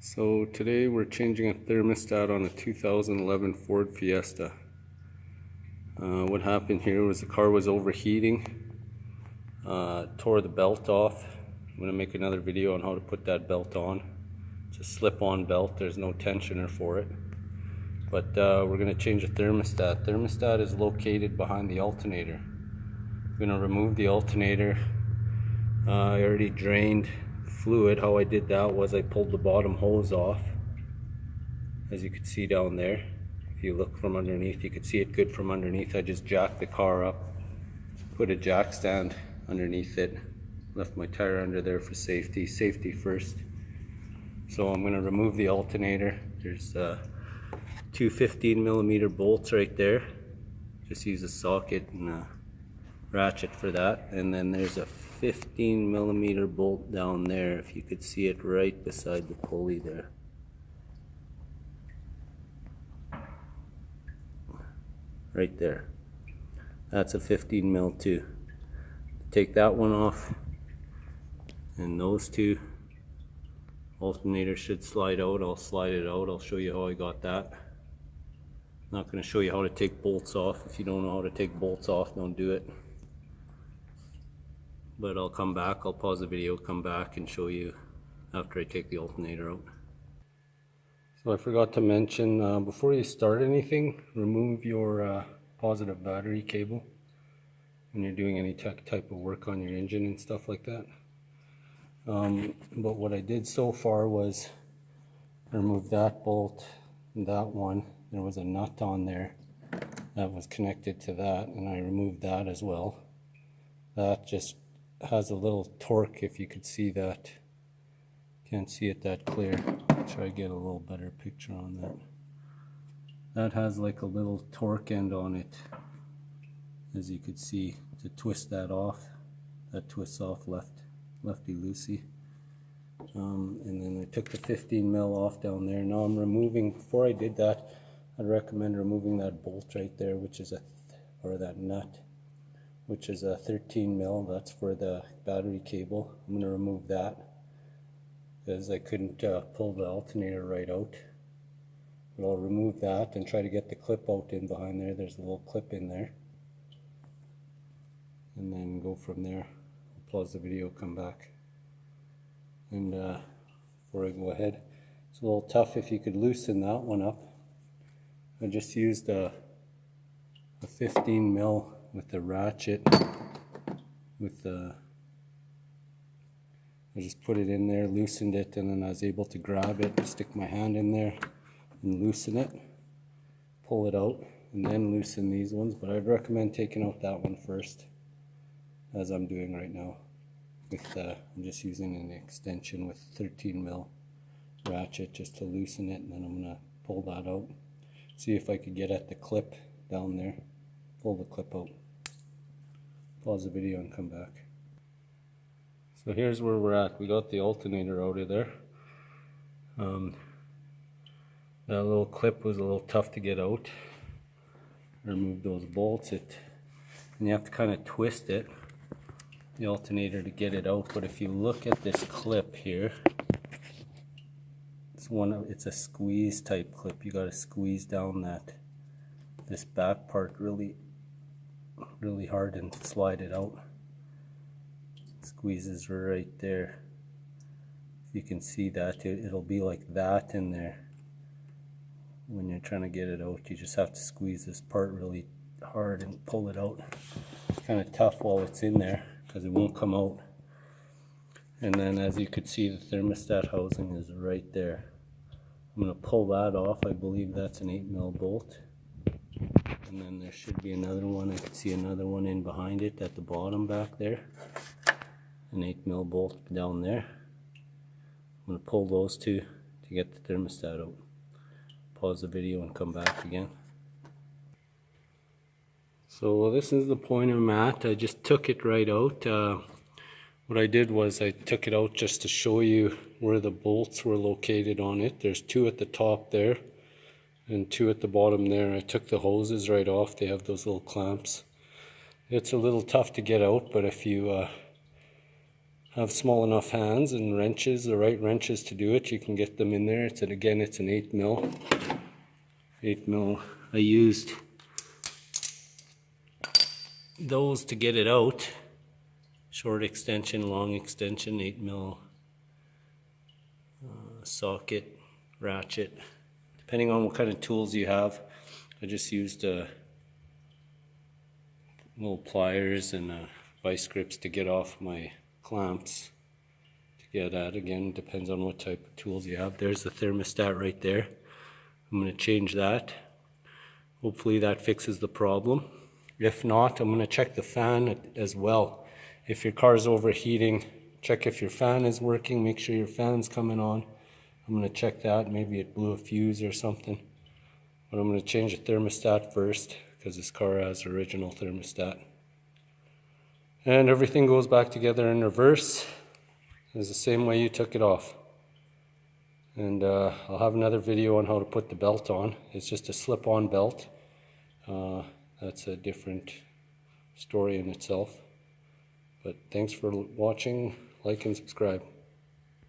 So today we're changing a thermostat on a 2011 Ford Fiesta. What happened here was the car was overheating, tore the belt off. I'm going to make another video on how to put that belt on. It's a slip-on belt, there's no tensioner for it. But we're going to change the thermostat. Thermostat is located behind the alternator. I'm going to remove the alternator. I already drained fluid. How I did that was I pulled the bottom hose off, as you can see down there. If you look from underneath, you can see it good from underneath. I just jacked the car up, put a jack stand underneath it, left my tire under there for safety first. So I'm going to remove the alternator. There's two 15mm bolts right there. Just use a socket and a ratchet for that, and then there's a 15mm bolt down there, if you could see it right beside the pulley there. Right there. That's a 15mm too. Take that one off, and those two alternators should slide out. I'll slide it out. I'll show you how I got that. I'm not going to show you how to take bolts off. If you don't know how to take bolts off, don't do it. But I'll come back, I'll pause the video, come back and show you after I take the alternator out. So I forgot to mention, before you start anything, remove your positive battery cable when you're doing any type of work on your engine and stuff like that. But what I did so far was remove that bolt and that one. There was a nut on there that was connected to that, and I removed that as well. That just has a little torque, if you could see that. Can't see it that clear. Try to get a little better picture on that. That has like a little torque end on it, as you could see, to twist that off. That twists off lefty loosey. And then I took the 15mm off down there. Now I'm removing, before I did that, I'd recommend removing that bolt right there, which is or that nut, which is a 13mm. That's for the battery cable. I'm going to remove that because I couldn't pull the alternator right out. But I'll remove that and try to get the clip out in behind there. There's a little clip in there. And then go from there. I'll pause the video, come back. And before I go ahead, it's a little tough. If you could loosen that one up. I just used a 15mm with the ratchet, I just put it in there, loosened it, and then I was able to grab it, stick my hand in there and loosen it, pull it out, and then loosen these ones. But I'd recommend taking out that one first, as I'm doing right now. I'm just using an extension with 13mm ratchet just to loosen it, and then I'm going to pull that out. See if I could get at the clip down there. Pull the clip out. Pause the video and come back. So here's where we're at. We got the alternator out of there. That little clip was a little tough to get out. Remove those bolts. And you have to kind of twist it, the alternator, to get it out. But if you look at this clip here, it's a squeeze type clip. You got to squeeze down this back part really hard and slide it out. Squeezes right there. If you can see that, it'll be like that in there. When you're trying to get it out, you just have to squeeze this part really hard and pull it out. It's kind of tough while it's in there because it won't come out. And then, as you could see, the thermostat housing is right there. I'm going to pull that off. I believe that's an 8mm bolt. And then there should be another one. I can see another one in behind it at the bottom back there. An 8mm bolt down there. I'm going to pull those two to get the thermostat out. Pause the video and come back again. So this is the point I'm at. I just took it right out. What I did was I took it out just to show you where the bolts were located on it. There's two at the top there and two at the bottom there. I took the hoses right off. They have those little clamps. It's a little tough to get out, but if you have small enough hands and wrenches, the right wrenches to do it, you can get them in there. It's an 8 mil. 8 mil. I used those to get it out. Short extension, long extension, 8 mil socket, ratchet. Depending on what kind of tools you have, I just used little pliers and vice grips to get off my clamps. To get at, again, depends on what type of tools you have. There's the thermostat right there. I'm going to change that. Hopefully that fixes the problem. If not, I'm going to check the fan as well. If your car is overheating, check if your fan is working. Make sure your fan's coming on. I'm going to check that. Maybe it blew a fuse or something. But I'm going to change the thermostat first because this car has original thermostat. And everything goes back together in reverse. It's the same way you took it off. And I'll have another video on how to put the belt on. It's just a slip-on belt. That's a different story in itself. But thanks for watching. Like and subscribe.